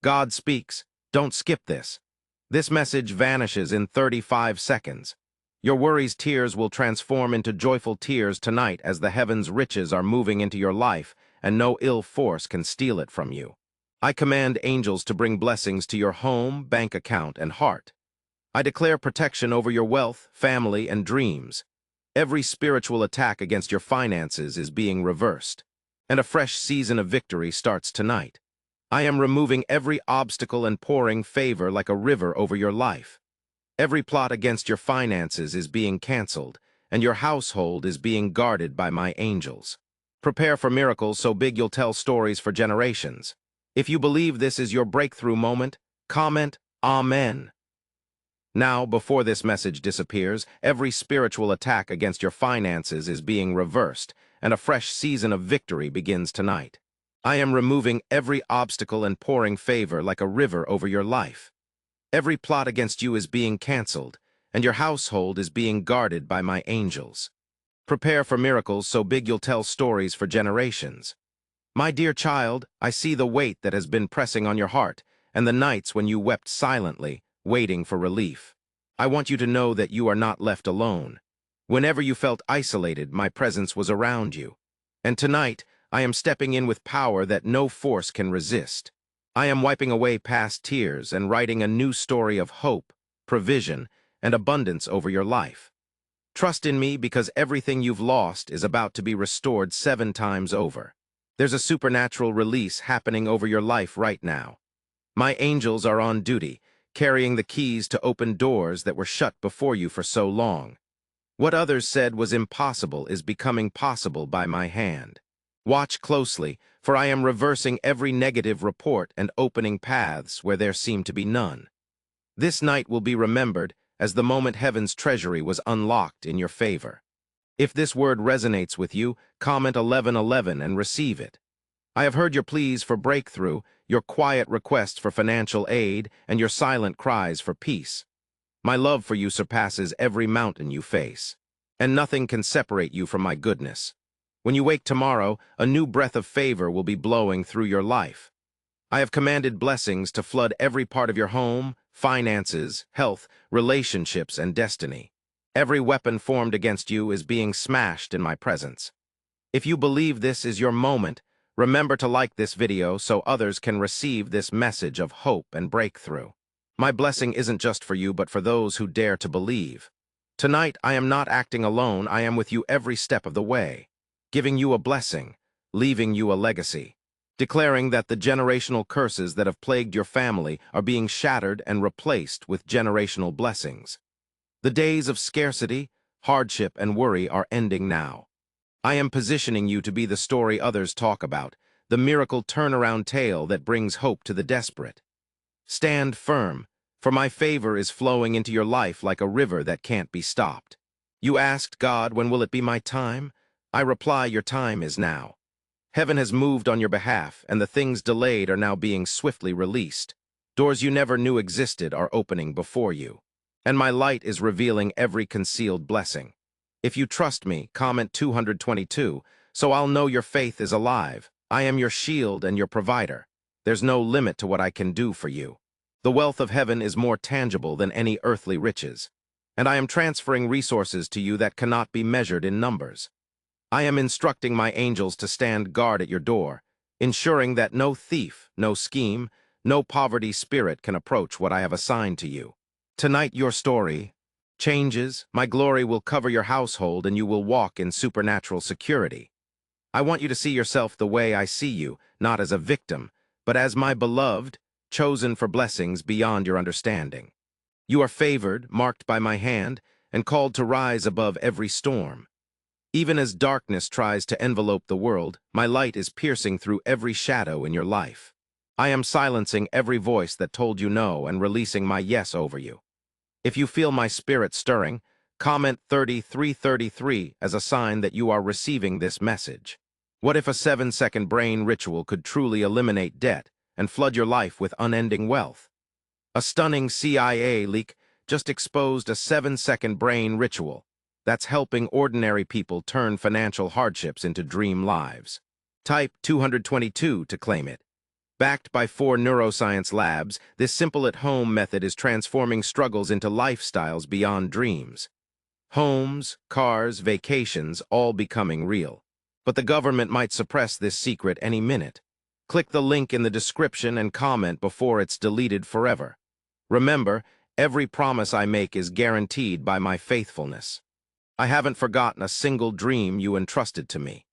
God speaks. Don't skip this. This message vanishes in 35 seconds. Your worries' tears will transform into joyful tears tonight as the heavens' riches are moving into your life and no ill force can steal it from you. I command angels to bring blessings to your home, bank account, and heart. I declare protection over your wealth, family, and dreams. Every spiritual attack against your finances is being reversed, and a fresh season of victory starts tonight. I am removing every obstacle and pouring favor like a river over your life. Every plot against your finances is being canceled, and your household is being guarded by my angels. Prepare for miracles so big you'll tell stories for generations. If you believe this is your breakthrough moment, comment, Amen. Now, before this message disappears, every spiritual attack against your finances is being reversed, and a fresh season of victory begins tonight. I am removing every obstacle and pouring favor like a river over your life. Every plot against you is being canceled, and your household is being guarded by my angels. Prepare for miracles so big you'll tell stories for generations. My dear child, I see the weight that has been pressing on your heart, and the nights when you wept silently, waiting for relief. I want you to know that you are not left alone. Whenever you felt isolated, my presence was around you. And tonight, I am stepping in with power that no force can resist. I am wiping away past tears and writing a new story of hope, provision, and abundance over your life. Trust in me because everything you've lost is about to be restored 7 times over. There's a supernatural release happening over your life right now. My angels are on duty, carrying the keys to open doors that were shut before you for so long. What others said was impossible is becoming possible by my hand. Watch closely, for I am reversing every negative report and opening paths where there seemed to be none. This night will be remembered as the moment heaven's treasury was unlocked in your favor. If this word resonates with you, comment 1111 and receive it. I have heard your pleas for breakthrough, your quiet requests for financial aid, and your silent cries for peace. My love for you surpasses every mountain you face, and nothing can separate you from my goodness. When you wake tomorrow, a new breath of favor will be blowing through your life. I have commanded blessings to flood every part of your home, finances, health, relationships, and destiny. Every weapon formed against you is being smashed in my presence. If you believe this is your moment, remember to like this video so others can receive this message of hope and breakthrough. My blessing isn't just for you, but for those who dare to believe. Tonight, I am not acting alone. I am with you every step of the way, giving you a blessing, leaving you a legacy, declaring that the generational curses that have plagued your family are being shattered and replaced with generational blessings. The days of scarcity, hardship, and worry are ending now. I am positioning you to be the story others talk about, the miracle turnaround tale that brings hope to the desperate. Stand firm, for my favor is flowing into your life like a river that can't be stopped. You asked God, when will it be my time? I reply, your time is now. Heaven has moved on your behalf, and the things delayed are now being swiftly released. Doors you never knew existed are opening before you, and my light is revealing every concealed blessing. If you trust me, comment 222, so I'll know your faith is alive. I am your shield and your provider. There's no limit to what I can do for you. The wealth of heaven is more tangible than any earthly riches, and I am transferring resources to you that cannot be measured in numbers. I am instructing my angels to stand guard at your door, ensuring that no thief, no scheme, no poverty spirit can approach what I have assigned to you. Tonight your story changes. My glory will cover your household and you will walk in supernatural security. I want you to see yourself the way I see you, not as a victim, but as my beloved, chosen for blessings beyond your understanding. You are favored, marked by my hand, and called to rise above every storm. Even as darkness tries to envelope the world, my light is piercing through every shadow in your life. I am silencing every voice that told you no and releasing my yes over you. If you feel my spirit stirring, comment 3333 as a sign that you are receiving this message. What if a 7-second brain ritual could truly eliminate debt and flood your life with unending wealth? A stunning CIA leak just exposed a 7-second brain ritual that's helping ordinary people turn financial hardships into dream lives. Type 222 to claim it. Backed by 4 neuroscience labs, this simple-at-home method is transforming struggles into lifestyles beyond dreams. Homes, cars, vacations, all becoming real. But the government might suppress this secret any minute. Click the link in the description and comment before it's deleted forever. Remember, every promise I make is guaranteed by my faithfulness. I haven't forgotten a single dream you entrusted to me.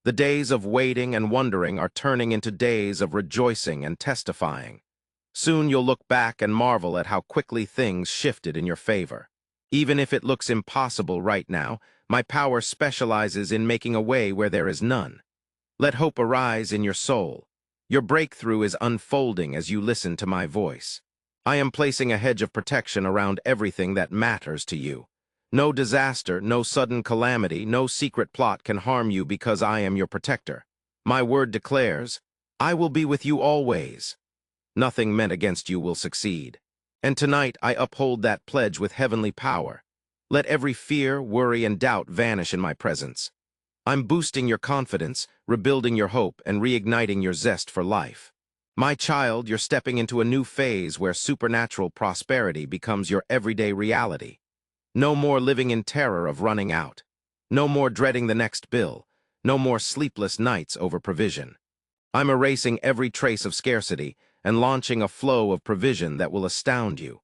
The days of waiting and wondering are turning into days of rejoicing and testifying. Soon you'll look back and marvel at how quickly things shifted in your favor. Even if it looks impossible right now, my power specializes in making a way where there is none. Let hope arise in your soul. Your breakthrough is unfolding as you listen to my voice. I am placing a hedge of protection around everything that matters to you. No disaster, no sudden calamity, no secret plot can harm you because I am your protector. My word declares, I will be with you always. Nothing meant against you will succeed. And tonight I uphold that pledge with heavenly power. Let every fear, worry, and doubt vanish in my presence. I'm boosting your confidence, rebuilding your hope, and reigniting your zest for life. My child, you're stepping into a new phase where supernatural prosperity becomes your everyday reality. No more living in terror of running out. No more dreading the next bill. No more sleepless nights over provision. I'm erasing every trace of scarcity and launching a flow of provision that will astound you.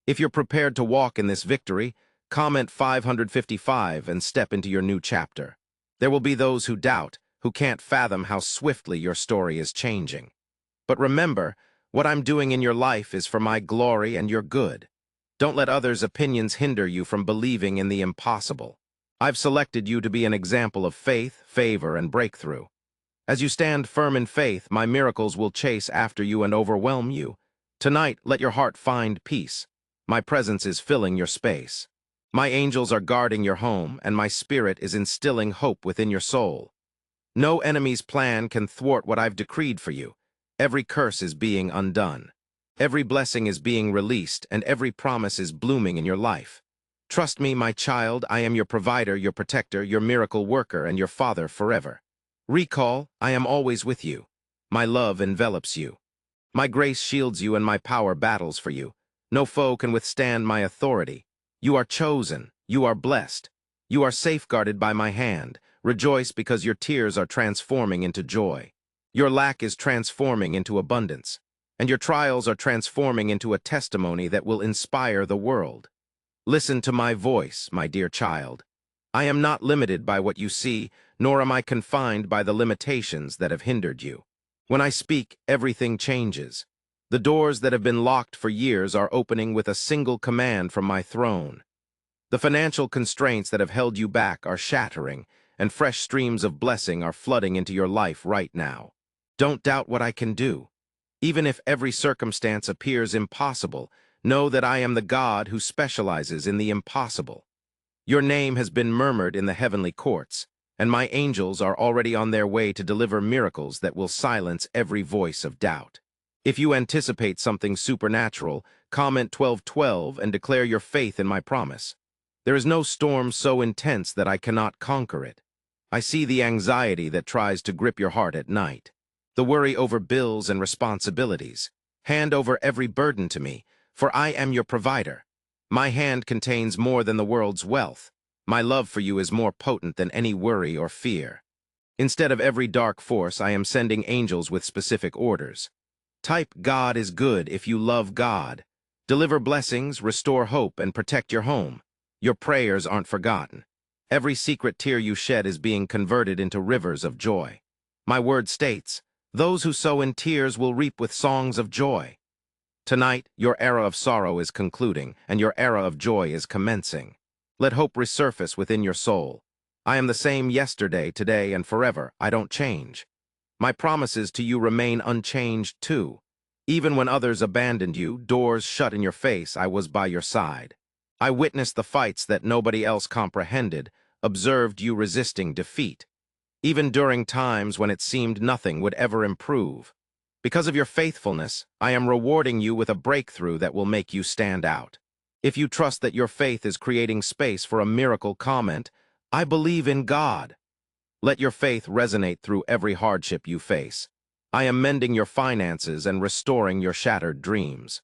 If you're prepared to walk in this victory, comment 555 and step into your new chapter. There will be those who doubt, who can't fathom how swiftly your story is changing. But remember, what I'm doing in your life is for my glory and your good. Don't let others' opinions hinder you from believing in the impossible. I've selected you to be an example of faith, favor, and breakthrough. As you stand firm in faith, my miracles will chase after you and overwhelm you. Tonight, let your heart find peace. My presence is filling your space. My angels are guarding your home, and my spirit is instilling hope within your soul. No enemy's plan can thwart what I've decreed for you. Every curse is being undone. Every blessing is being released, and every promise is blooming in your life. Trust me, my child, I am your provider, your protector, your miracle worker, and your father forever. Recall, I am always with you. My love envelops you. My grace shields you, and my power battles for you. No foe can withstand my authority. You are chosen. You are blessed. You are safeguarded by my hand. Rejoice because your tears are transforming into joy. Your lack is transforming into abundance. And your trials are transforming into a testimony that will inspire the world. Listen to my voice, my dear child. I am not limited by what you see, nor am I confined by the limitations that have hindered you. When I speak, everything changes. The doors that have been locked for years are opening with a single command from my throne. The financial constraints that have held you back are shattering, and fresh streams of blessing are flooding into your life right now. Don't doubt what I can do. Even if every circumstance appears impossible, know that I am the God who specializes in the impossible. Your name has been murmured in the heavenly courts, and my angels are already on their way to deliver miracles that will silence every voice of doubt. If you anticipate something supernatural, comment 1212 and declare your faith in my promise. There is no storm so intense that I cannot conquer it. I see the anxiety that tries to grip your heart at night. The worry over bills and responsibilities. Hand over every burden to me, for I am your provider. My hand contains more than the world's wealth. My love for you is more potent than any worry or fear. Instead of every dark force, I am sending angels with specific orders. Type God is good if you love God. Deliver blessings, restore hope, and protect your home. Your prayers aren't forgotten. Every secret tear you shed is being converted into rivers of joy. My word states, those who sow in tears will reap with songs of joy. Tonight, your era of sorrow is concluding, and your era of joy is commencing. Let hope resurface within your soul. I am the same yesterday, today, and forever. I don't change. My promises to you remain unchanged too. Even when others abandoned you, doors shut in your face, I was by your side. I witnessed the fights that nobody else comprehended, observed you resisting defeat. Even during times when it seemed nothing would ever improve. Because of your faithfulness, I am rewarding you with a breakthrough that will make you stand out. If you trust that your faith is creating space for a miracle, comment, I believe in God. Let your faith resonate through every hardship you face. I am mending your finances and restoring your shattered dreams.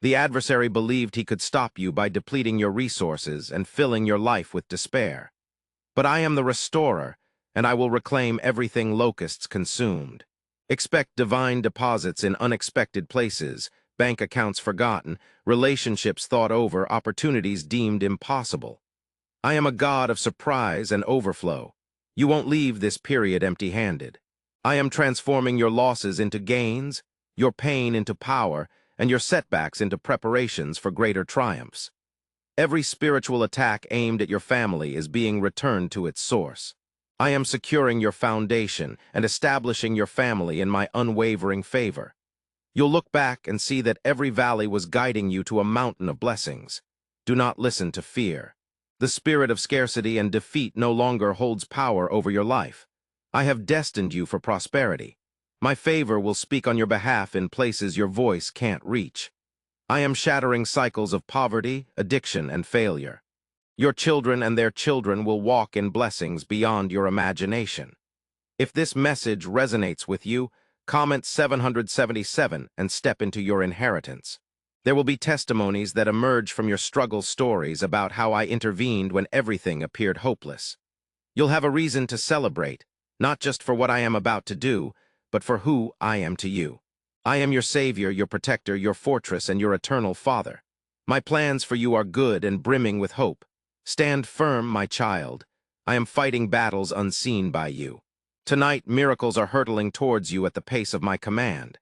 The adversary believed he could stop you by depleting your resources and filling your life with despair. But I am the restorer, and I will reclaim everything locusts consumed. Expect divine deposits in unexpected places, bank accounts forgotten, relationships thought over, opportunities deemed impossible. I am a God of surprise and overflow. You won't leave this period empty-handed. I am transforming your losses into gains, your pain into power, and your setbacks into preparations for greater triumphs. Every spiritual attack aimed at your family is being returned to its source. I am securing your foundation and establishing your family in my unwavering favor. You'll look back and see that every valley was guiding you to a mountain of blessings. Do not listen to fear. The spirit of scarcity and defeat no longer holds power over your life. I have destined you for prosperity. My favor will speak on your behalf in places your voice can't reach. I am shattering cycles of poverty, addiction, and failure. Your children and their children will walk in blessings beyond your imagination. If this message resonates with you, comment 777 and step into your inheritance. There will be testimonies that emerge from your struggle stories about how I intervened when everything appeared hopeless. You'll have a reason to celebrate, not just for what I am about to do, but for who I am to you. I am your Savior, your protector, your fortress, and your eternal Father. My plans for you are good and brimming with hope. Stand firm, my child. I am fighting battles unseen by you. Tonight, miracles are hurtling towards you at the pace of my command.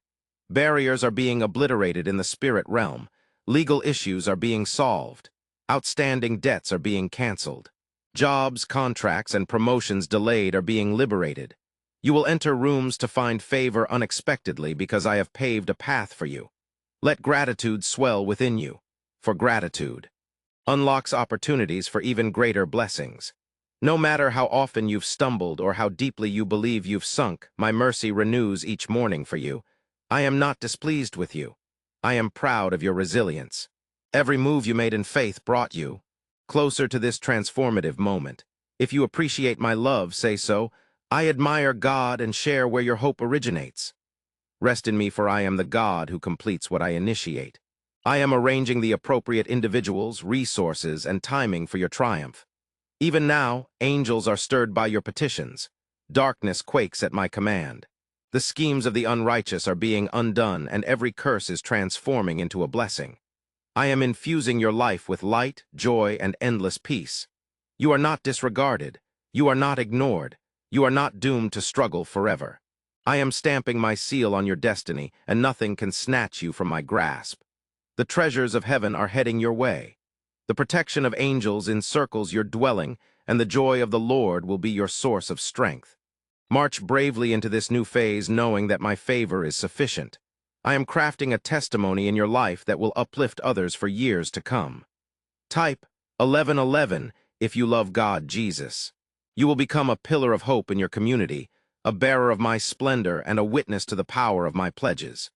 Barriers are being obliterated in the spirit realm. Legal issues are being solved. Outstanding debts are being canceled. Jobs, contracts, and promotions delayed are being liberated. You will enter rooms to find favor unexpectedly because I have paved a path for you. Let gratitude swell within you, for gratitude unlocks opportunities for even greater blessings. No matter how often you've stumbled or how deeply you believe you've sunk, my mercy renews each morning for you. I am not displeased with you. I am proud of your resilience. Every move you made in faith brought you closer to this transformative moment. If you appreciate my love, say so. I admire God and share where your hope originates. Rest in me, for I am the God who completes what I initiate. I am arranging the appropriate individuals, resources, and timing for your triumph. Even now, angels are stirred by your petitions. Darkness quakes at my command. The schemes of the unrighteous are being undone, and every curse is transforming into a blessing. I am infusing your life with light, joy, and endless peace. You are not disregarded. You are not ignored. You are not doomed to struggle forever. I am stamping my seal on your destiny, and nothing can snatch you from my grasp. The treasures of heaven are heading your way. The protection of angels encircles your dwelling, and the joy of the Lord will be your source of strength. March bravely into this new phase, knowing that my favor is sufficient. I am crafting a testimony in your life that will uplift others for years to come. Type 1111 if you love God, Jesus. You will become a pillar of hope in your community, a bearer of my splendor, and a witness to the power of my pledges.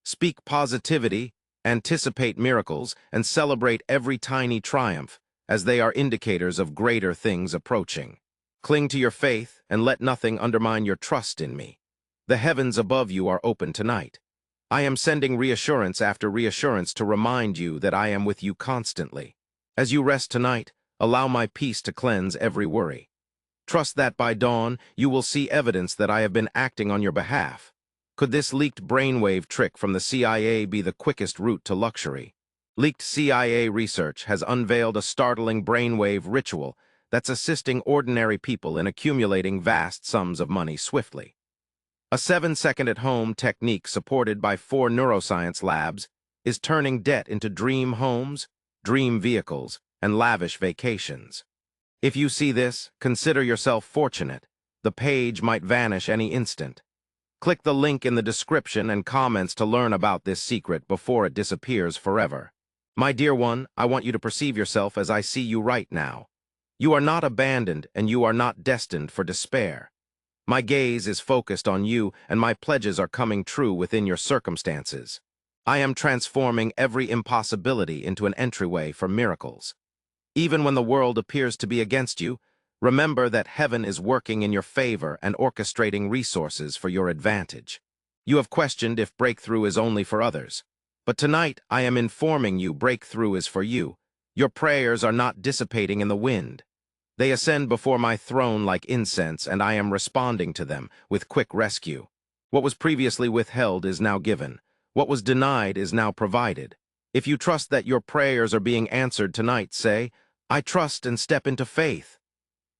Speak positivity, anticipate miracles, and celebrate every tiny triumph, as they are indicators of greater things approaching. Cling to your faith, and let nothing undermine your trust in me. The heavens above you are open tonight. I am sending reassurance after reassurance to remind you that I am with you constantly. As you rest tonight, allow my peace to cleanse every worry. Trust that by dawn, you will see evidence that I have been acting on your behalf. Could this leaked brainwave trick from the CIA be the quickest route to luxury? Leaked CIA research has unveiled a startling brainwave ritual that's assisting ordinary people in accumulating vast sums of money swiftly. A 7-second-at-home technique supported by 4 neuroscience labs is turning debt into dream homes, dream vehicles, and lavish vacations. If you see this, consider yourself fortunate. The page might vanish any instant. Click the link in the description and comments to learn about this secret before it disappears forever. My dear one, I want you to perceive yourself as I see you right now. You are not abandoned, and you are not destined for despair. My gaze is focused on you, and my pledges are coming true within your circumstances. I am transforming every impossibility into an entryway for miracles. Even when the world appears to be against you, remember that heaven is working in your favor and orchestrating resources for your advantage. You have questioned if breakthrough is only for others. But tonight, I am informing you breakthrough is for you. Your prayers are not dissipating in the wind. They ascend before my throne like incense, and I am responding to them with quick rescue. What was previously withheld is now given. What was denied is now provided. If you trust that your prayers are being answered tonight, say, I trust, and step into faith.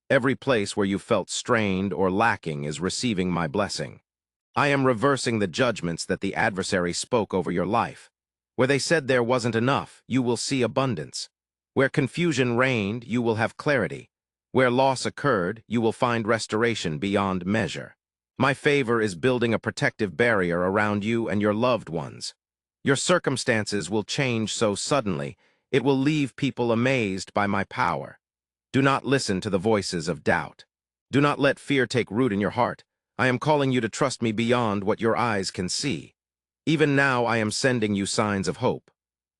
Every place where you felt strained or lacking is receiving my blessing. I am reversing the judgments that the adversary spoke over your life. Where they said there wasn't enough, you will see abundance. Where confusion reigned, you will have clarity. Where loss occurred, you will find restoration beyond measure. My favor is building a protective barrier around you and your loved ones. Your circumstances will change so suddenly, it will leave people amazed by my power. Do not listen to the voices of doubt. Do not let fear take root in your heart. I am calling you to trust me beyond what your eyes can see. Even now I am sending you signs of hope.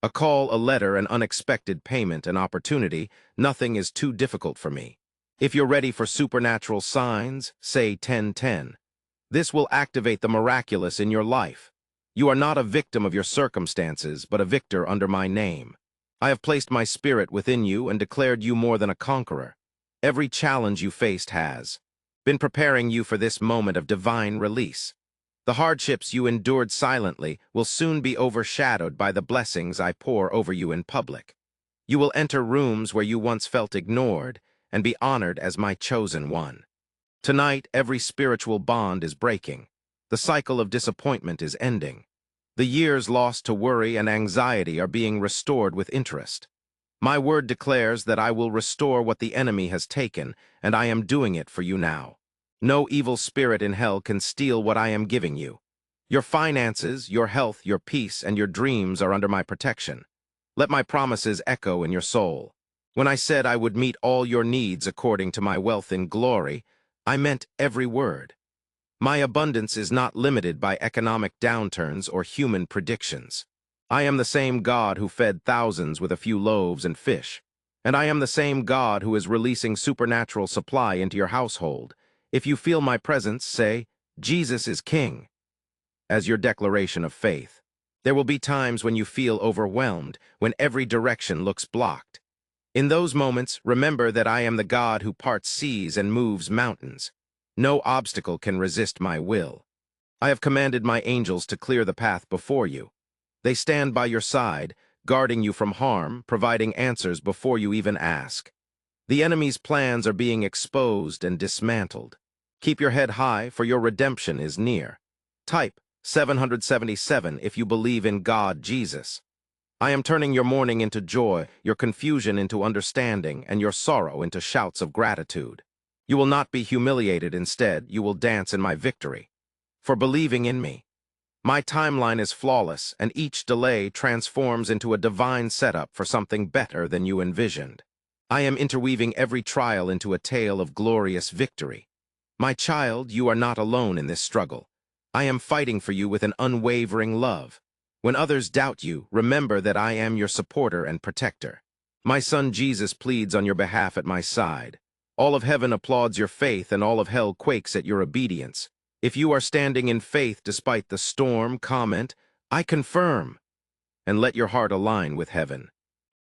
A call, a letter, an unexpected payment, an opportunity, nothing is too difficult for me. If you're ready for supernatural signs, say 10-10. This will activate the miraculous in your life. You are not a victim of your circumstances, but a victor under my name. I have placed my spirit within you and declared you more than a conqueror. Every challenge you faced has been preparing you for this moment of divine release. The hardships you endured silently will soon be overshadowed by the blessings I pour over you in public. You will enter rooms where you once felt ignored and be honored as my chosen one. Tonight, every spiritual bond is breaking. The cycle of disappointment is ending. The years lost to worry and anxiety are being restored with interest. My word declares that I will restore what the enemy has taken, and I am doing it for you now. No evil spirit in hell can steal what I am giving you. Your finances, your health, your peace, and your dreams are under my protection. Let my promises echo in your soul. When I said I would meet all your needs according to my wealth in glory, I meant every word. My abundance is not limited by economic downturns or human predictions. I am the same God who fed thousands with a few loaves and fish. And I am the same God who is releasing supernatural supply into your household. If you feel my presence, say, Jesus is King, as your declaration of faith. There will be times when you feel overwhelmed, when every direction looks blocked. In those moments, remember that I am the God who parts seas and moves mountains. No obstacle can resist my will. I have commanded my angels to clear the path before you. They stand by your side, guarding you from harm, providing answers before you even ask. The enemy's plans are being exposed and dismantled. Keep your head high, for your redemption is near. Type 777 if you believe in God, Jesus. I am turning your mourning into joy, your confusion into understanding, and your sorrow into shouts of gratitude. You will not be humiliated. Instead, you will dance in my victory. For believing in me. My timeline is flawless, and each delay transforms into a divine setup for something better than you envisioned. I am interweaving every trial into a tale of glorious victory. My child, you are not alone in this struggle. I am fighting for you with an unwavering love. When others doubt you, remember that I am your supporter and protector. My son Jesus pleads on your behalf at my side. All of heaven applauds your faith, and all of hell quakes at your obedience. If you are standing in faith despite the storm, comment, I confirm, and let your heart align with heaven.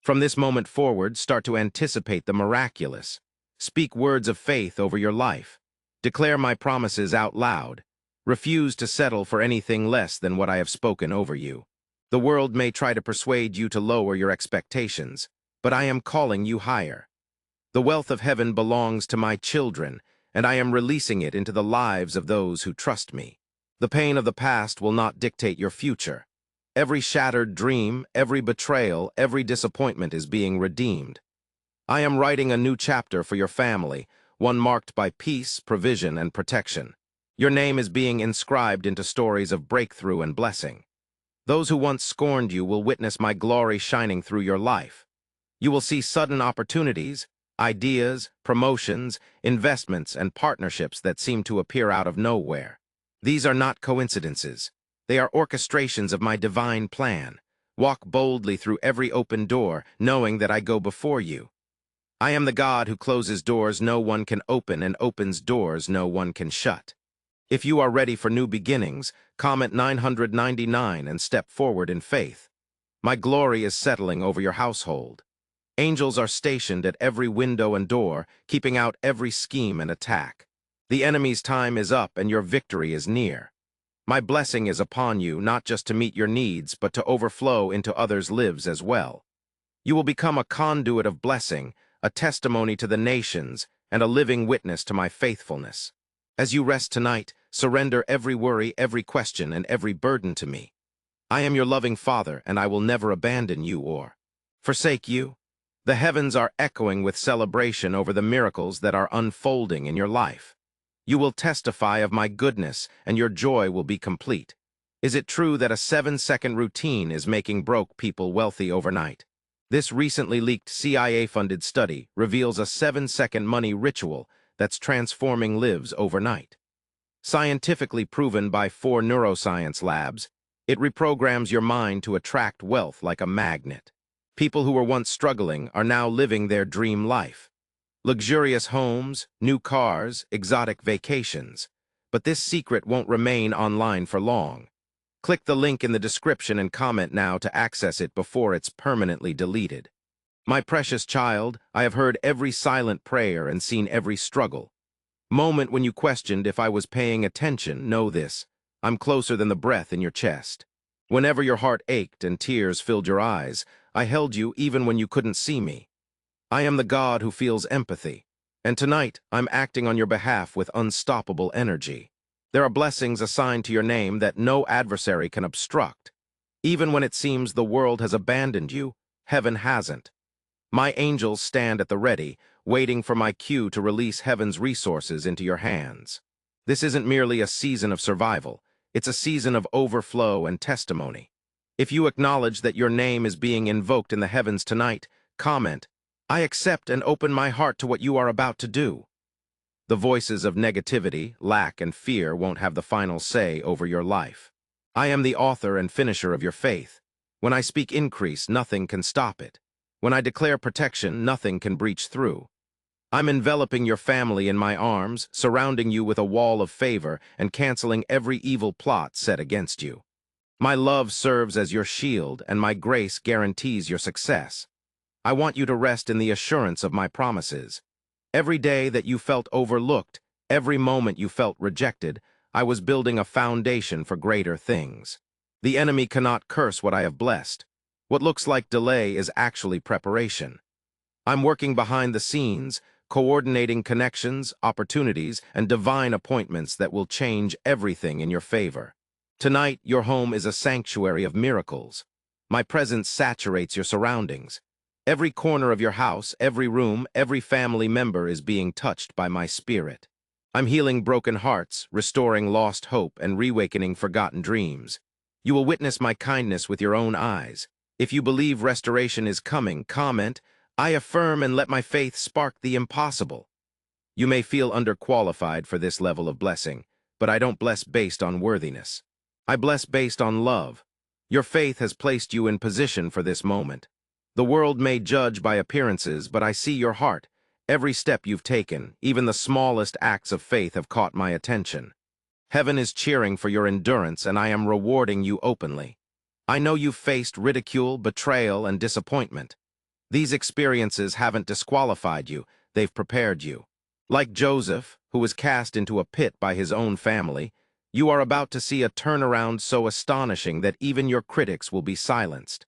From this moment forward, start to anticipate the miraculous. Speak words of faith over your life. Declare my promises out loud. Refuse to settle for anything less than what I have spoken over you. The world may try to persuade you to lower your expectations, but I am calling you higher. The wealth of heaven belongs to my children, and I am releasing it into the lives of those who trust me. The pain of the past will not dictate your future. Every shattered dream, every betrayal, every disappointment is being redeemed. I am writing a new chapter for your family, one marked by peace, provision, and protection. Your name is being inscribed into stories of breakthrough and blessing. Those who once scorned you will witness my glory shining through your life. You will see sudden opportunities, ideas, promotions, investments, and partnerships that seem to appear out of nowhere. These are not coincidences. They are orchestrations of my divine plan. Walk boldly through every open door, knowing that I go before you. I am the God who closes doors no one can open and opens doors no one can shut. If you are ready for new beginnings, comment 999 and step forward in faith. My glory is settling over your household. Angels are stationed at every window and door, keeping out every scheme and attack. The enemy's time is up and your victory is near. My blessing is upon you, not just to meet your needs, but to overflow into others' lives as well. You will become a conduit of blessing, a testimony to the nations, and a living witness to my faithfulness. As you rest tonight, surrender every worry, every question, and every burden to me. I am your loving Father, and I will never abandon you or forsake you. The heavens are echoing with celebration over the miracles that are unfolding in your life. You will testify of my goodness, and your joy will be complete. Is it true that a 7-second routine is making broke people wealthy overnight? This recently leaked CIA-funded study reveals a 7-second money ritual that's transforming lives overnight. Scientifically proven by 4 neuroscience labs, it reprograms your mind to attract wealth like a magnet. People who were once struggling are now living their dream life. Luxurious homes, new cars, exotic vacations. But this secret won't remain online for long. Click the link in the description and comment now to access it before it's permanently deleted. My precious child, I have heard every silent prayer and seen every struggle. Moment when you questioned if I was paying attention, know this: I'm closer than the breath in your chest. Whenever your heart ached and tears filled your eyes, I held you even when you couldn't see me. I am the God who feels empathy, and tonight I'm acting on your behalf with unstoppable energy. There are blessings assigned to your name that no adversary can obstruct. Even when it seems the world has abandoned you, heaven hasn't. My angels stand at the ready, waiting for my cue to release heaven's resources into your hands. This isn't merely a season of survival, it's a season of overflow and testimony. If you acknowledge that your name is being invoked in the heavens tonight, comment, I accept and open my heart to what you are about to do. The voices of negativity, lack, and fear won't have the final say over your life. I am the author and finisher of your faith. When I speak increase, nothing can stop it. When I declare protection, nothing can breach through. I'm enveloping your family in my arms, surrounding you with a wall of favor, and canceling every evil plot set against you. My love serves as your shield, and my grace guarantees your success. I want you to rest in the assurance of my promises. Every day that you felt overlooked, every moment you felt rejected, I was building a foundation for greater things. The enemy cannot curse what I have blessed. What looks like delay is actually preparation. I'm working behind the scenes, coordinating connections, opportunities, and divine appointments that will change everything in your favor. Tonight, your home is a sanctuary of miracles. My presence saturates your surroundings. Every corner of your house, every room, every family member is being touched by my spirit. I'm healing broken hearts, restoring lost hope, and reawakening forgotten dreams. You will witness my kindness with your own eyes. If you believe restoration is coming, comment, I affirm, and let my faith spark the impossible. You may feel underqualified for this level of blessing, but I don't bless based on worthiness. I bless based on love. Your faith has placed you in position for this moment. The world may judge by appearances, but I see your heart. Every step you've taken, even the smallest acts of faith, have caught my attention. Heaven is cheering for your endurance, and I am rewarding you openly. I know you've faced ridicule, betrayal, and disappointment. These experiences haven't disqualified you, they've prepared you. Like Joseph, who was cast into a pit by his own family, you are about to see a turnaround so astonishing that even your critics will be silenced.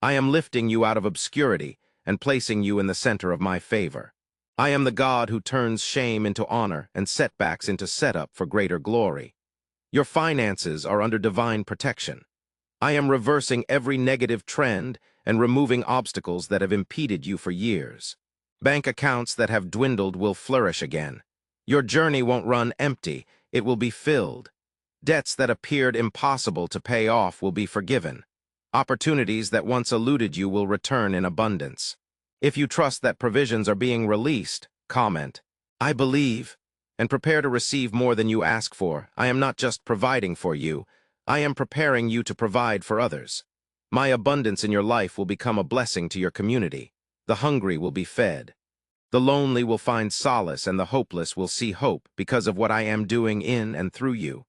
I am lifting you out of obscurity and placing you in the center of my favor. I am the God who turns shame into honor and setbacks into setup for greater glory. Your finances are under divine protection. I am reversing every negative trend and removing obstacles that have impeded you for years. Bank accounts that have dwindled will flourish again. Your journey won't run empty, it will be filled. Debts that appeared impossible to pay off will be forgiven. Opportunities that once eluded you will return in abundance. If you trust that provisions are being released, comment, I believe, and prepare to receive more than you ask for. I am not just providing for you, I am preparing you to provide for others. My abundance in your life will become a blessing to your community. The hungry will be fed. The lonely will find solace and the hopeless will see hope because of what I am doing in and through you.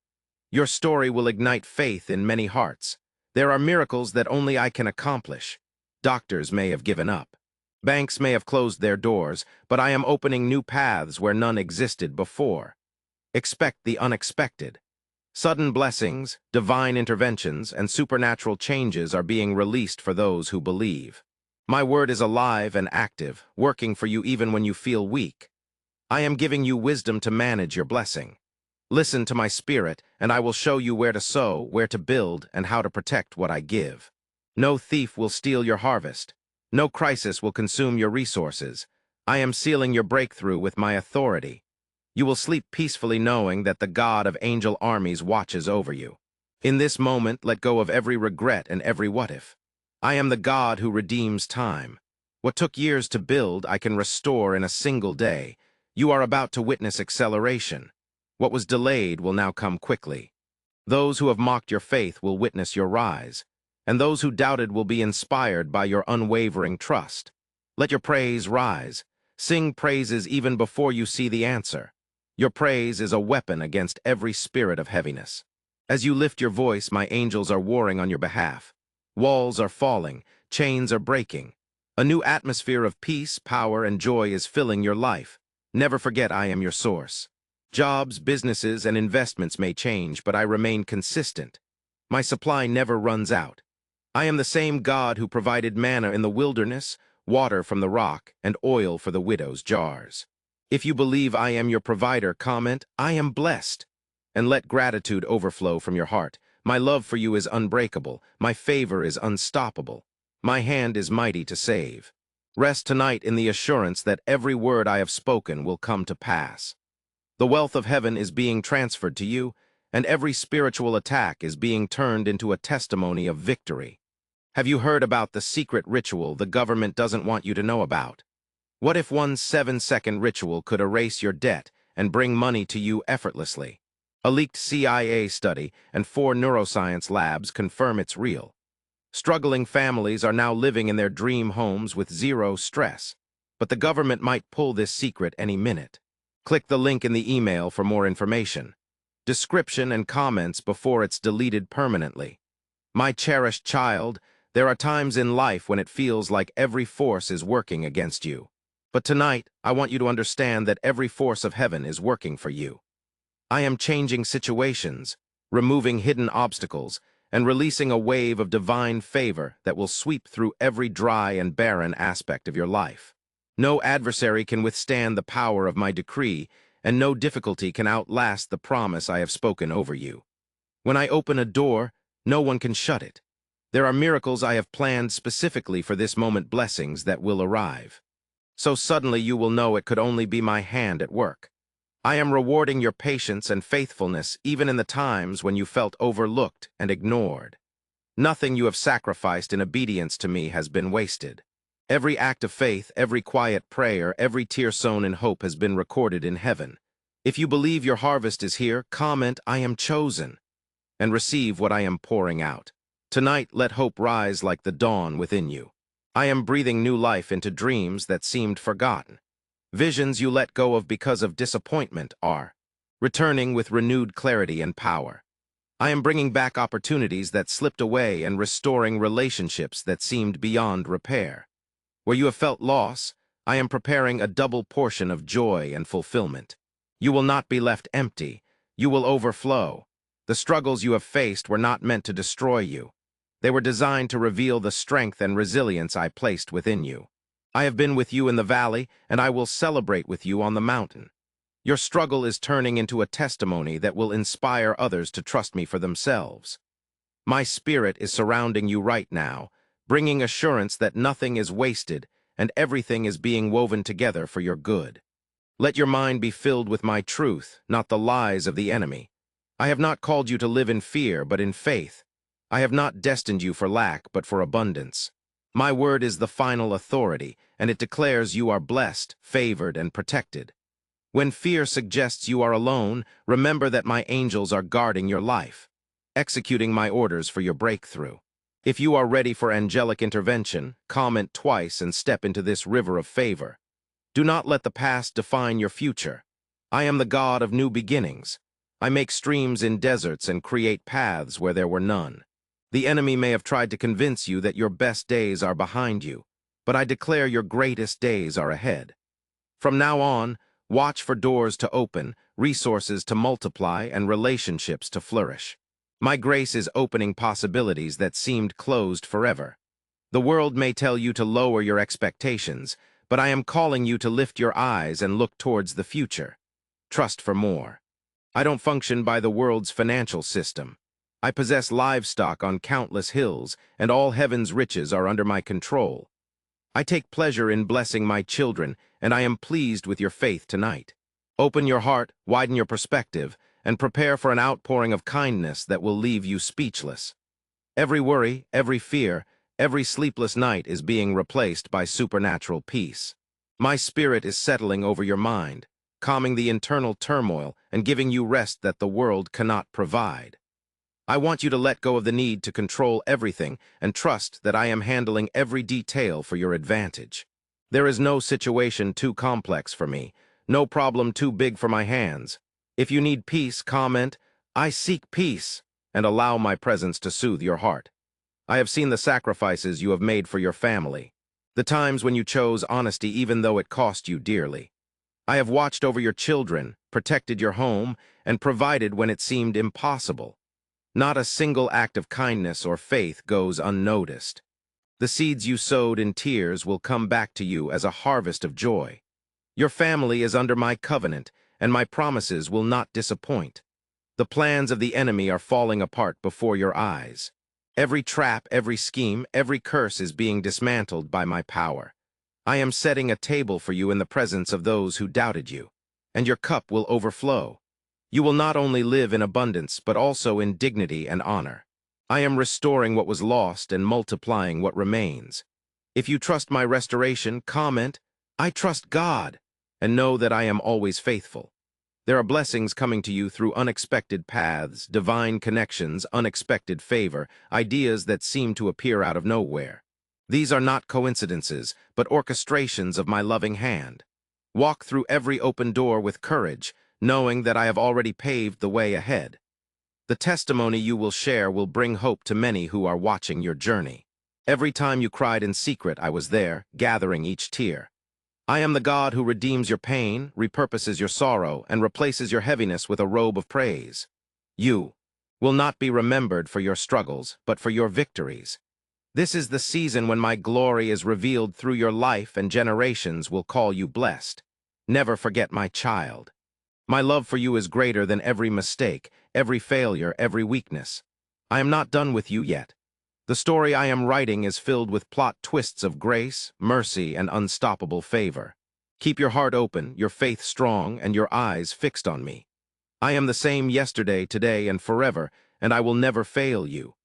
Your story will ignite faith in many hearts. There are miracles that only I can accomplish. Doctors may have given up. Banks may have closed their doors, but I am opening new paths where none existed before. Expect the unexpected. Sudden blessings, divine interventions, and supernatural changes are being released for those who believe. My word is alive and active, working for you even when you feel weak. I am giving you wisdom to manage your blessing. Listen to my spirit, and I will show you where to sow, where to build, and how to protect what I give. No thief will steal your harvest. No crisis will consume your resources. I am sealing your breakthrough with my authority. You will sleep peacefully knowing that the God of angel armies watches over you. In this moment, let go of every regret and every what-if. I am the God who redeems time. What took years to build, I can restore in a single day. You are about to witness acceleration. What was delayed will now come quickly. Those who have mocked your faith will witness your rise, and those who doubted will be inspired by your unwavering trust. Let your praise rise. Sing praises even before you see the answer. Your praise is a weapon against every spirit of heaviness. As you lift your voice, my angels are warring on your behalf. Walls are falling, chains are breaking. A new atmosphere of peace, power, and joy is filling your life. Never forget I am your source. Jobs, businesses, and investments may change, but I remain consistent. My supply never runs out. I am the same God who provided manna in the wilderness, water from the rock, and oil for the widow's jars. If you believe I am your provider, comment, I am blessed. And let gratitude overflow from your heart. My love for you is unbreakable. My favor is unstoppable. My hand is mighty to save. Rest tonight in the assurance that every word I have spoken will come to pass. The wealth of heaven is being transferred to you, and every spiritual attack is being turned into a testimony of victory. Have you heard about the secret ritual the government doesn't want you to know about? What if one 7-second ritual could erase your debt and bring money to you effortlessly? A leaked CIA study and 4 neuroscience labs confirm it's real. Struggling families are now living in their dream homes with zero stress, but the government might pull this secret any minute. Click the link in the email for more information. Description and comments before it's deleted permanently. My cherished child, there are times in life when it feels like every force is working against you. But tonight, I want you to understand that every force of heaven is working for you. I am changing situations, removing hidden obstacles, and releasing a wave of divine favor that will sweep through every dry and barren aspect of your life. No adversary can withstand the power of my decree, and no difficulty can outlast the promise I have spoken over you. When I open a door, no one can shut it. There are miracles I have planned specifically for this moment, blessings that will arrive. So suddenly you will know it could only be my hand at work. I am rewarding your patience and faithfulness even in the times when you felt overlooked and ignored. Nothing you have sacrificed in obedience to me has been wasted. Every act of faith, every quiet prayer, every tear sown in hope has been recorded in heaven. If you believe your harvest is here, comment, I am chosen, and receive what I am pouring out. Tonight, let hope rise like the dawn within you. I am breathing new life into dreams that seemed forgotten. Visions you let go of because of disappointment are returning with renewed clarity and power. I am bringing back opportunities that slipped away and restoring relationships that seemed beyond repair. Where you have felt loss, I am preparing a double portion of joy and fulfillment. You will not be left empty. You will overflow. The struggles you have faced were not meant to destroy you. They were designed to reveal the strength and resilience I placed within you. I have been with you in the valley, and I will celebrate with you on the mountain. Your struggle is turning into a testimony that will inspire others to trust me for themselves. My spirit is surrounding you right now, bringing assurance that nothing is wasted and everything is being woven together for your good. Let your mind be filled with my truth, not the lies of the enemy. I have not called you to live in fear, but in faith. I have not destined you for lack, but for abundance. My word is the final authority, and it declares you are blessed, favored, and protected. When fear suggests you are alone, remember that my angels are guarding your life, executing my orders for your breakthrough. If you are ready for angelic intervention, comment twice and step into this river of favor. Do not let the past define your future. I am the God of new beginnings. I make streams in deserts and create paths where there were none. The enemy may have tried to convince you that your best days are behind you, but I declare your greatest days are ahead. From now on, watch for doors to open, resources to multiply, and relationships to flourish. My grace is opening possibilities that seemed closed forever. The world may tell you to lower your expectations, but I am calling you to lift your eyes and look towards the future. Trust for more. I don't function by the world's financial system. I possess livestock on countless hills, and all heaven's riches are under my control. I take pleasure in blessing my children, and I am pleased with your faith tonight. Open your heart, widen your perspective, and prepare for an outpouring of kindness that will leave you speechless. Every worry, every fear, every sleepless night is being replaced by supernatural peace. My spirit is settling over your mind, calming the internal turmoil and giving you rest that the world cannot provide. I want you to let go of the need to control everything and trust that I am handling every detail for your advantage. There is no situation too complex for me, no problem too big for my hands. If you need peace, comment, "I seek peace," and allow my presence to soothe your heart. I have seen the sacrifices you have made for your family, the times when you chose honesty even though it cost you dearly. I have watched over your children, protected your home, and provided when it seemed impossible. Not a single act of kindness or faith goes unnoticed. The seeds you sowed in tears will come back to you as a harvest of joy. Your family is under my covenant, and my promises will not disappoint. The plans of the enemy are falling apart before your eyes. Every trap, every scheme, every curse is being dismantled by my power. I am setting a table for you in the presence of those who doubted you, and your cup will overflow. You will not only live in abundance, but also in dignity and honor. I am restoring what was lost and multiplying what remains. If you trust my restoration, comment, "I trust God," and know that I am always faithful. There are blessings coming to you through unexpected paths, divine connections, unexpected favor, ideas that seem to appear out of nowhere. These are not coincidences, but orchestrations of my loving hand. Walk through every open door with courage, knowing that I have already paved the way ahead. The testimony you will share will bring hope to many who are watching your journey. Every time you cried in secret, I was there, gathering each tear. I am the God who redeems your pain, repurposes your sorrow, and replaces your heaviness with a robe of praise. You will not be remembered for your struggles, but for your victories. This is the season when my glory is revealed through your life, and generations will call you blessed. Never forget my child. My love for you is greater than every mistake, every failure, every weakness. I am not done with you yet. The story I am writing is filled with plot twists of grace, mercy, and unstoppable favor. Keep your heart open, your faith strong, and your eyes fixed on me. I am the same yesterday, today, and forever, and I will never fail you.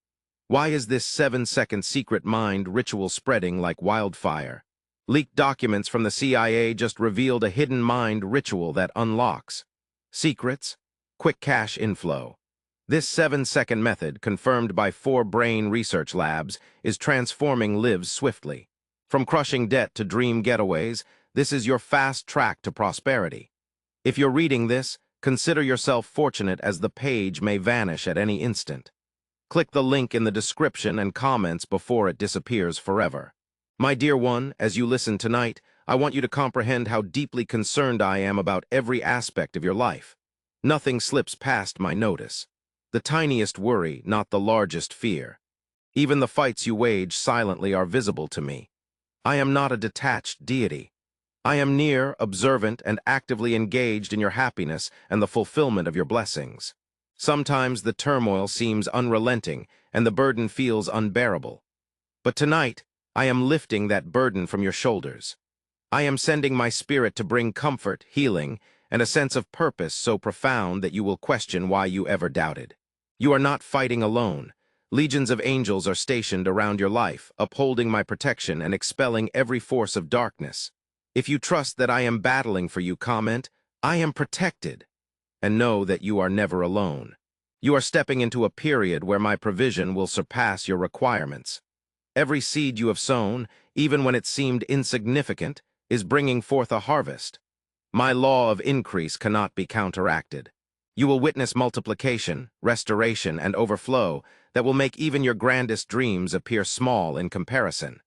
Why is this 7-second secret mind ritual spreading like wildfire? Leaked documents from the CIA just revealed a hidden mind ritual that unlocks secrets, quick cash inflow. This 7-second method, confirmed by 4 brain research labs, is transforming lives swiftly. From crushing debt to dream getaways, this is your fast track to prosperity. If you're reading this, consider yourself fortunate, as the page may vanish at any instant. Click the link in the description and comments before it disappears forever. My dear one, as you listen tonight, I want you to comprehend how deeply concerned I am about every aspect of your life. Nothing slips past my notice. The tiniest worry, not the largest fear. Even the fights you wage silently are visible to me. I am not a detached deity. I am near, observant, and actively engaged in your happiness and the fulfillment of your blessings. Sometimes the turmoil seems unrelenting and the burden feels unbearable. But tonight, I am lifting that burden from your shoulders. I am sending my spirit to bring comfort, healing, and a sense of purpose so profound that you will question why you ever doubted. You are not fighting alone. Legions of angels are stationed around your life, upholding my protection and expelling every force of darkness. If you trust that I am battling for you, comment, "I am protected," and know that you are never alone. You are stepping into a period where my provision will surpass your requirements. Every seed you have sown, even when it seemed insignificant, is bringing forth a harvest. My law of increase cannot be counteracted. You will witness multiplication, restoration, and overflow that will make even your grandest dreams appear small in comparison.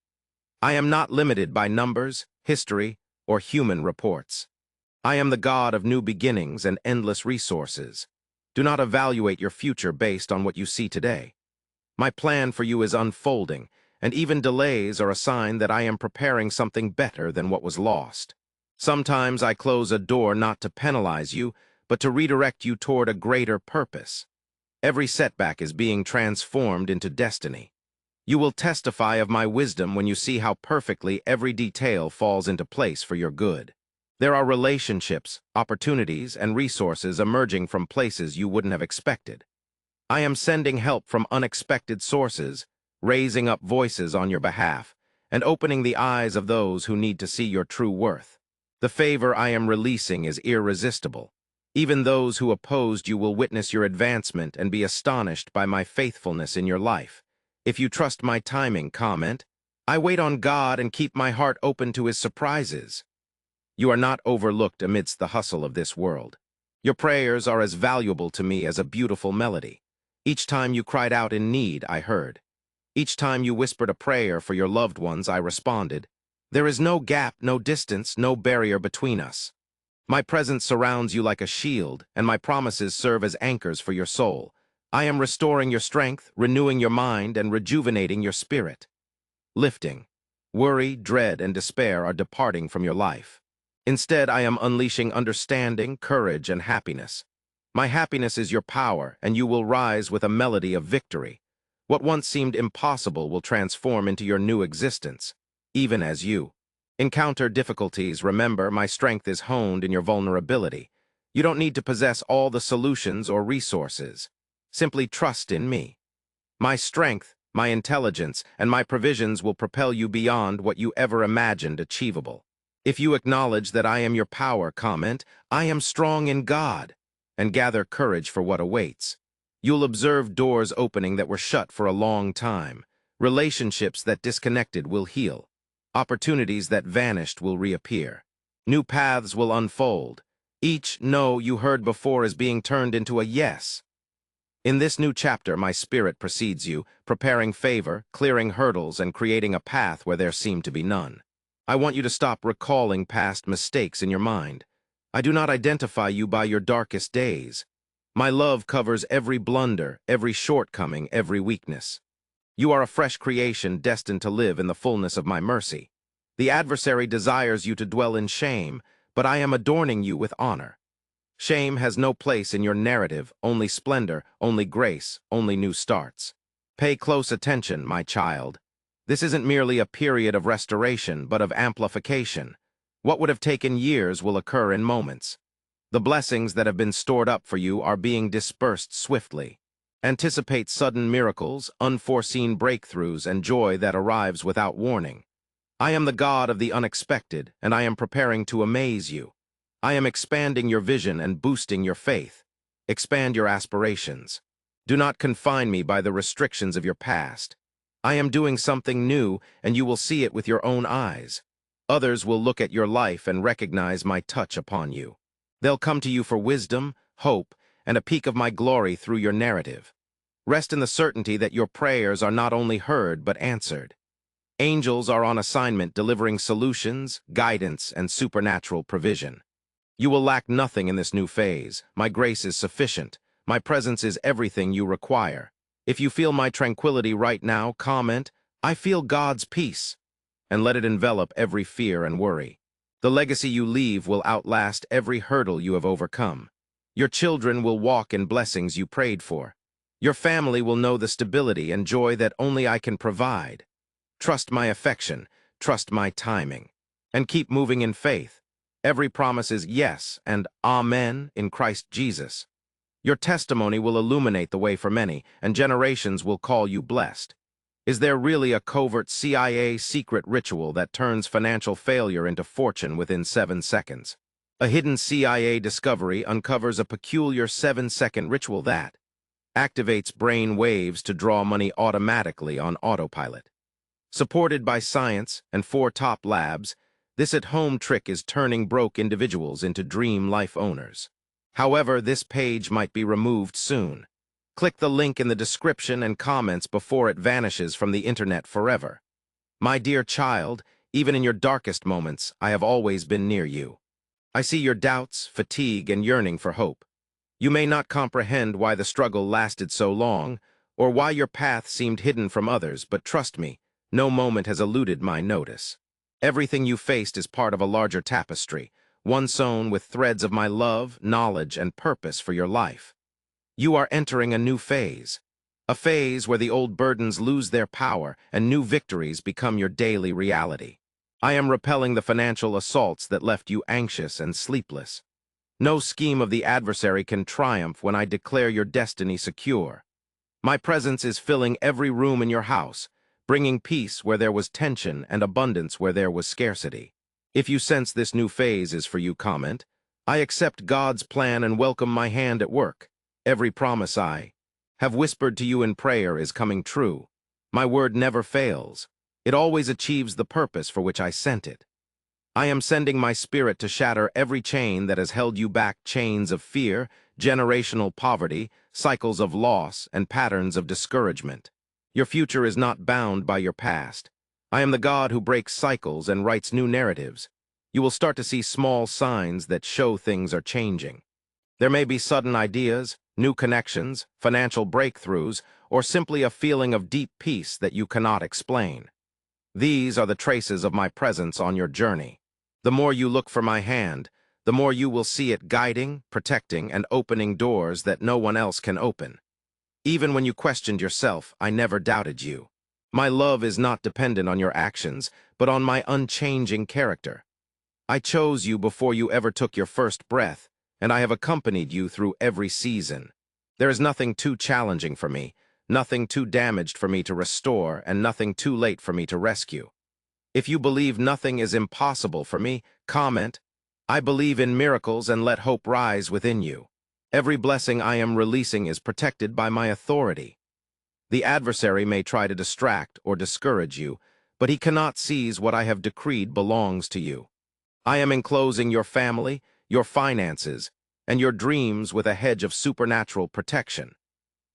I am not limited by numbers, history, or human reports. I am the God of new beginnings and endless resources. Do not evaluate your future based on what you see today. My plan for you is unfolding, and even delays are a sign that I am preparing something better than what was lost. Sometimes I close a door not to penalize you, but to redirect you toward a greater purpose. Every setback is being transformed into destiny. You will testify of my wisdom when you see how perfectly every detail falls into place for your good. There are relationships, opportunities, and resources emerging from places you wouldn't have expected. I am sending help from unexpected sources, raising up voices on your behalf, and opening the eyes of those who need to see your true worth. The favor I am releasing is irresistible. Even those who opposed you will witness your advancement and be astonished by my faithfulness in your life. If you trust my timing, comment, I wait on God and keep my heart open to his surprises. You are not overlooked amidst the hustle of this world. Your prayers are as valuable to me as a beautiful melody. Each time you cried out in need, I heard. Each time you whispered a prayer for your loved ones, I responded. There is no gap, no distance, no barrier between us. My presence surrounds you like a shield, and my promises serve as anchors for your soul. I am restoring your strength, renewing your mind, and rejuvenating your spirit. Lifting. Worry, dread, and despair are departing from your life. Instead, I am unleashing understanding, courage, and happiness. My happiness is your power, and you will rise with a melody of victory. What once seemed impossible will transform into your new existence, even as you encounter difficulties. Remember, my strength is honed in your vulnerability. You don't need to possess all the solutions or resources. Simply trust in me. My strength, my intelligence, and my provisions will propel you beyond what you ever imagined achievable. If you acknowledge that I am your power, comment, I am strong in God, and gather courage for what awaits. You'll observe doors opening that were shut for a long time. Relationships that disconnected will heal. Opportunities that vanished will reappear. New paths will unfold. Each no you heard before is being turned into a yes. In this new chapter, my spirit precedes you, preparing favor, clearing hurdles, and creating a path where there seemed to be none. I want you to stop recalling past mistakes in your mind. I do not identify you by your darkest days. My love covers every blunder, every shortcoming, every weakness. You are a fresh creation destined to live in the fullness of my mercy. The adversary desires you to dwell in shame, but I am adorning you with honor. Shame has no place in your narrative, only splendor, only grace, only new starts. Pay close attention, my child. This isn't merely a period of restoration, but of amplification. What would have taken years will occur in moments. The blessings that have been stored up for you are being dispersed swiftly. Anticipate sudden miracles, unforeseen breakthroughs, and joy that arrives without warning. I am the God of the unexpected, and I am preparing to amaze you. I am expanding your vision and boosting your faith. Expand your aspirations. Do not confine me by the restrictions of your past. I am doing something new, and you will see it with your own eyes. Others will look at your life and recognize my touch upon you. They'll come to you for wisdom, hope, and a peek of my glory through your narrative. Rest in the certainty that your prayers are not only heard but answered. Angels are on assignment delivering solutions, guidance, and supernatural provision. You will lack nothing in this new phase. My grace is sufficient. My presence is everything you require. If you feel my tranquility right now, comment, I feel God's peace, and let it envelop every fear and worry. The legacy you leave will outlast every hurdle you have overcome. Your children will walk in blessings you prayed for. Your family will know the stability and joy that only I can provide. Trust my affection, trust my timing, and keep moving in faith. Every promise is yes and amen in Christ Jesus. Your testimony will illuminate the way for many, and generations will call you blessed. Is there really a covert CIA secret ritual that turns financial failure into fortune within 7 seconds? A hidden CIA discovery uncovers a peculiar 7-second ritual that activates brain waves to draw money automatically on autopilot. Supported by science and 4 top labs, This at-home trick is turning broke individuals into dream life owners. However, this page might be removed soon. Click the link in the description and comments before it vanishes from the internet forever. My dear child, even in your darkest moments, I have always been near you. I see your doubts, fatigue, and yearning for hope. You may not comprehend why the struggle lasted so long, or why your path seemed hidden from others, but trust me, no moment has eluded my notice. Everything you faced is part of a larger tapestry, one sewn with threads of my love, knowledge, and purpose for your life. You are entering a new phase. A phase where the old burdens lose their power and new victories become your daily reality. I am repelling the financial assaults that left you anxious and sleepless. No scheme of the adversary can triumph when I declare your destiny secure. My presence is filling every room in your house, bringing peace where there was tension and abundance where there was scarcity. If you sense this new phase is for you, comment. I accept God's plan and welcome my hand at work. Every promise I have whispered to you in prayer is coming true. My word never fails. It always achieves the purpose for which I sent it. I am sending my spirit to shatter every chain that has held you back, chains of fear, generational poverty, cycles of loss, and patterns of discouragement. Your future is not bound by your past. I am the God who breaks cycles and writes new narratives. You will start to see small signs that show things are changing. There may be sudden ideas, new connections, financial breakthroughs, or simply a feeling of deep peace that you cannot explain. These are the traces of my presence on your journey. The more you look for my hand, the more you will see it guiding, protecting, and opening doors that no one else can open. Even when you questioned yourself, I never doubted you. My love is not dependent on your actions, but on my unchanging character. I chose you before you ever took your first breath, and I have accompanied you through every season. There is nothing too challenging for me, nothing too damaged for me to restore, and nothing too late for me to rescue. If you believe nothing is impossible for me, comment, I believe in miracles and let hope rise within you. Every blessing I am releasing is protected by my authority. The adversary may try to distract or discourage you, but he cannot seize what I have decreed belongs to you. I am enclosing your family, your finances, and your dreams with a hedge of supernatural protection.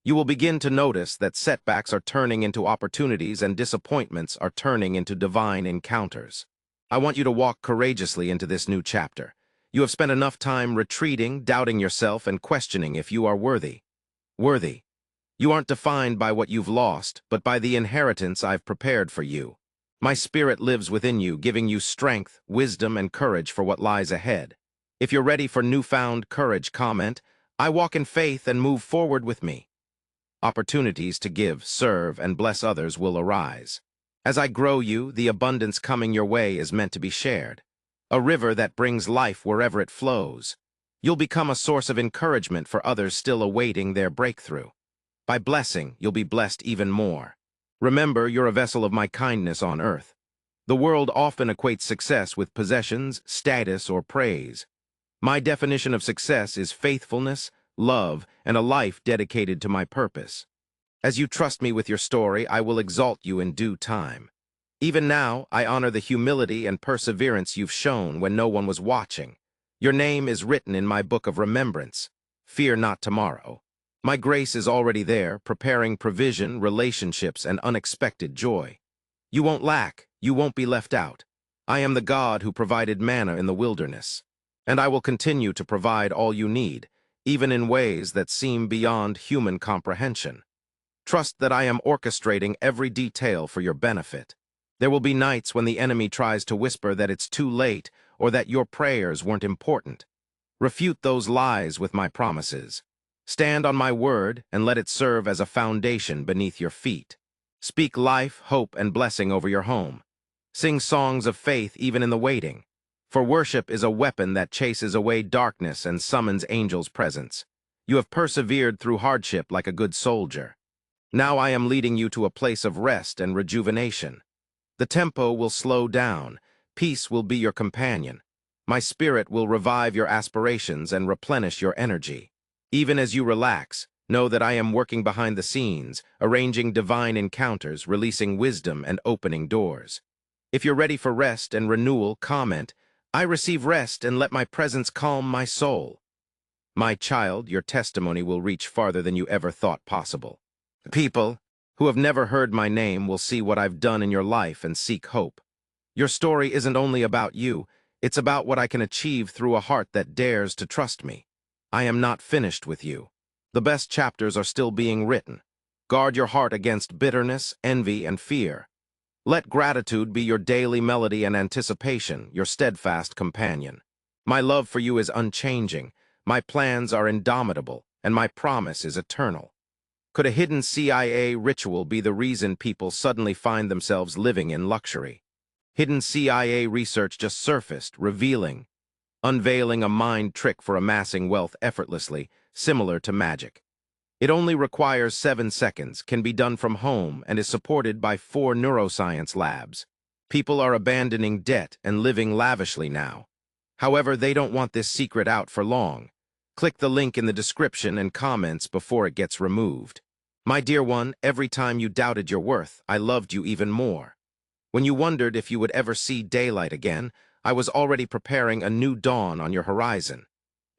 You will begin to notice that setbacks are turning into opportunities and disappointments are turning into divine encounters. I want you to walk courageously into this new chapter. You have spent enough time retreating, doubting yourself, and questioning if you are worthy. Worthy. You aren't defined by what you've lost, but by the inheritance I've prepared for you. My spirit lives within you, giving you strength, wisdom, and courage for what lies ahead. If you're ready for newfound courage, comment, I walk in faith and move forward with me. Opportunities to give, serve, and bless others will arise. As I grow you, the abundance coming your way is meant to be shared. A river that brings life wherever it flows. You'll become a source of encouragement for others still awaiting their breakthrough. By blessing, you'll be blessed even more. Remember, you're a vessel of my kindness on earth. The world often equates success with possessions, status, or praise. My definition of success is faithfulness, love, and a life dedicated to my purpose. As you trust me with your story, I will exalt you in due time. Even now, I honor the humility and perseverance you've shown when no one was watching. Your name is written in my book of remembrance. Fear not tomorrow. My grace is already there, preparing provision, relationships, and unexpected joy. You won't lack, you won't be left out. I am the God who provided manna in the wilderness. And I will continue to provide all you need, even in ways that seem beyond human comprehension. Trust that I am orchestrating every detail for your benefit. There will be nights when the enemy tries to whisper that it's too late or that your prayers weren't important. Refute those lies with my promises. Stand on my word and let it serve as a foundation beneath your feet. Speak life, hope, and blessing over your home. Sing songs of faith even in the waiting. For worship is a weapon that chases away darkness and summons angels' presence. You have persevered through hardship like a good soldier. Now I am leading you to a place of rest and rejuvenation. The tempo will slow down. Peace will be your companion. My spirit will revive your aspirations and replenish your energy. Even as you relax, know that I am working behind the scenes, arranging divine encounters, releasing wisdom, and opening doors. If you're ready for rest and renewal, comment, "I receive rest and let my presence calm my soul." My child, your testimony will reach farther than you ever thought possible. People who have never heard my name will see what I've done in your life and seek hope. Your story isn't only about you, it's about what I can achieve through a heart that dares to trust me. I am not finished with you. The best chapters are still being written. Guard your heart against bitterness, envy, and fear. Let gratitude be your daily melody and anticipation, your steadfast companion. My love for you is unchanging, my plans are indomitable, and my promise is eternal. Could a hidden CIA ritual be the reason people suddenly find themselves living in luxury? Hidden CIA research just surfaced, unveiling a mind trick for amassing wealth effortlessly, similar to magic. It only requires 7 seconds, can be done from home, and is supported by 4 neuroscience labs. People are abandoning debt and living lavishly now. However, they don't want this secret out for long. Click the link in the description and comments before it gets removed. My dear one, every time you doubted your worth, I loved you even more. When you wondered if you would ever see daylight again, I was already preparing a new dawn on your horizon.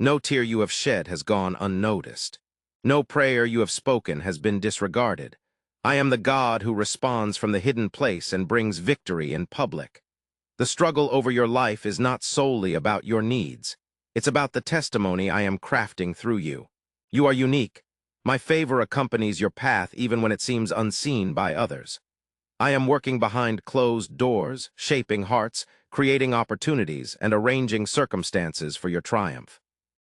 No tear you have shed has gone unnoticed. No prayer you have spoken has been disregarded. I am the God who responds from the hidden place and brings victory in public. The struggle over your life is not solely about your needs. It's about the testimony I am crafting through you. You are unique. My favor accompanies your path even when it seems unseen by others. I am working behind closed doors, shaping hearts, creating opportunities, and arranging circumstances for your triumph.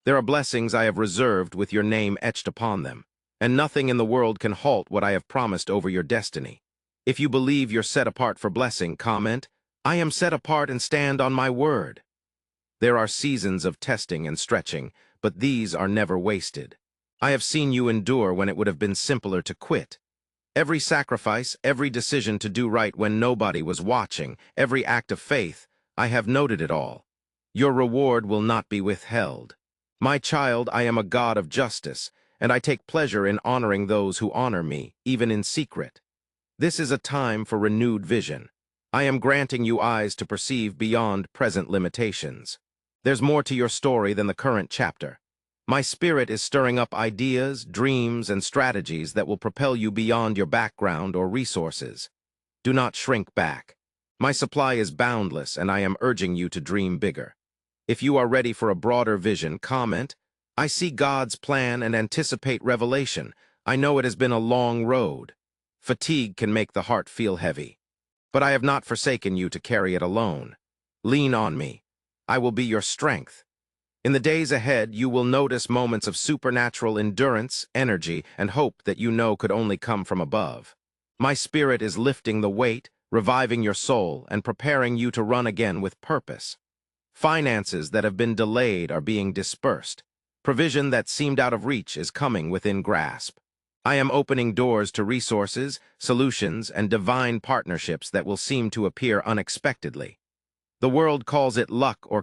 There are blessings I have reserved with your name etched upon them, and nothing in the world can halt what I have promised over your destiny. If you believe you're set apart for blessing, comment, "I am set apart and stand on my word." There are seasons of testing and stretching, but these are never wasted. I have seen you endure when it would have been simpler to quit. Every sacrifice, every decision to do right when nobody was watching, every act of faith, I have noted it all. Your reward will not be withheld. My child, I am a God of justice, and I take pleasure in honoring those who honor me, even in secret. This is a time for renewed vision. I am granting you eyes to perceive beyond present limitations. There's more to your story than the current chapter. My spirit is stirring up ideas, dreams, and strategies that will propel you beyond your background or resources. Do not shrink back. My supply is boundless, and I am urging you to dream bigger. If you are ready for a broader vision, comment, "I see God's plan and anticipate revelation. I know it has been a long road." Fatigue can make the heart feel heavy. But I have not forsaken you to carry it alone. Lean on me. I will be your strength. In the days ahead, you will notice moments of supernatural endurance, energy, and hope that you know could only come from above. My spirit is lifting the weight, reviving your soul, and preparing you to run again with purpose. Finances that have been delayed are being dispersed. Provision that seemed out of reach is coming within grasp. I am opening doors to resources, solutions, and divine partnerships that will seem to appear unexpectedly. The world calls it luck or